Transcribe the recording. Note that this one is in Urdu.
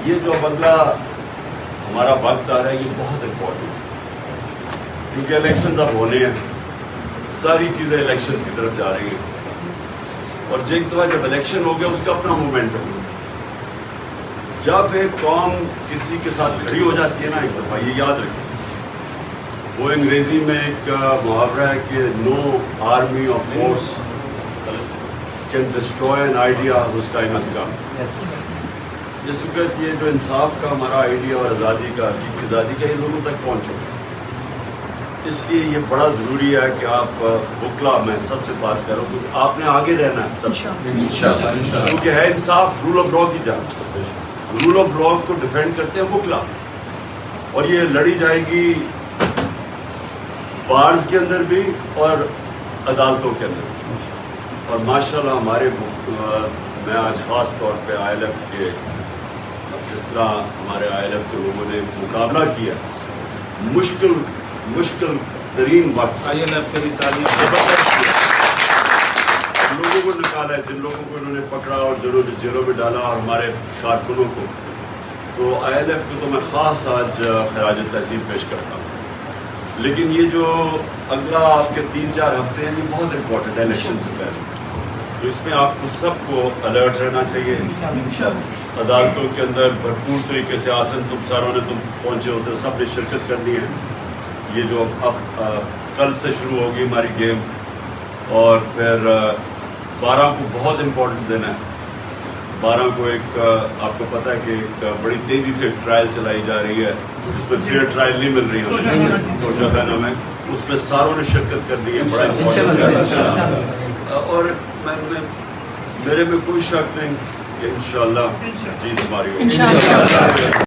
یہ جو اگلا ہمارا وقت آ رہا ہے یہ بہت امپورٹنٹ ہے، کیونکہ الیکشنز اب ہونے ہیں، ساری چیزیں الیکشنز کی طرف جا رہی ہیں، اور ایک دفعہ جب الیکشن ہو گیا اس کا اپنا مومنٹم ہے۔ جب ایک قوم کسی کے ساتھ کھڑی ہو جاتی ہے نا، ایک دفعہ یہ یاد رکھیں، وہ انگریزی میں ایک محاورہ ہے کہ نو آرمی اور force can destroy an idea whose time has come۔ اس وقت یہ جو انصاف کا ہمارا آئیڈیا اور آزادی کا، حقیقی آزادی کا، یہ لوگوں تک پہنچ چکا ہے۔ اس لیے یہ بڑا ضروری ہے کہ آپ بکلا، میں سب سے بات کر رہا ہوں کیونکہ آپ نے آگے رہنا ہے سب سے، کیونکہ ہے انصاف رول آف لا کی جان، رول آف لا کو ڈیفینڈ کرتے ہیں بکلا، اور یہ لڑی جائے گی بارز کے اندر بھی اور عدالتوں کے اندر بھی۔ اور ماشاءاللہ ہمارے میں آج خاص طور پہ آئی ایل ایف کے، جس طرح ہمارے آئی ایل ایف کے لوگوں نے مقابلہ کیا، مشکل ترین وقت آئی ایل ایف کے لیے تعلیم زبردست کیا، لوگوں کو نکالا ہے، جن لوگوں کو انہوں نے پکڑا اور جنہوں نے جیلوں میں ڈالا، اور ہمارے کارکنوں کو، تو آئی ایل ایف کو تو میں خاص آج خراج تحسین پیش کرتا ہوں۔ لیکن یہ جو اگلا آپ کے 3-4 ہفتے ہیں یہ بہت امپورٹنٹ ہے الیکشن سے پہلے، تو اس میں آپ کو سب کو الرٹ رہنا چاہیے۔ عدالتوں کے اندر بھرپور طریقے سے آسن تم ساروں نے تم پہنچے ہوتے، سب نے شرکت کرنی ہے۔ یہ جو اب کل سے شروع ہوگی ہماری گیم، اور پھر 12 کو بہت امپورٹنٹ دن ہے۔ 12 کو ایک آپ کو پتہ ہے کہ ایک بڑی تیزی سے ٹرائل چلائی جا رہی ہے، جس میں فیئر ٹرائل نہیں مل رہی ہے توشہ خانہ میں، اس میں ساروں نے شرکت کرنی ہے، بڑا امپورٹنٹ ہے۔ اور میرے میں کوئی شک نہیں کہ انشاءاللہ جیت ہماری ہوگی۔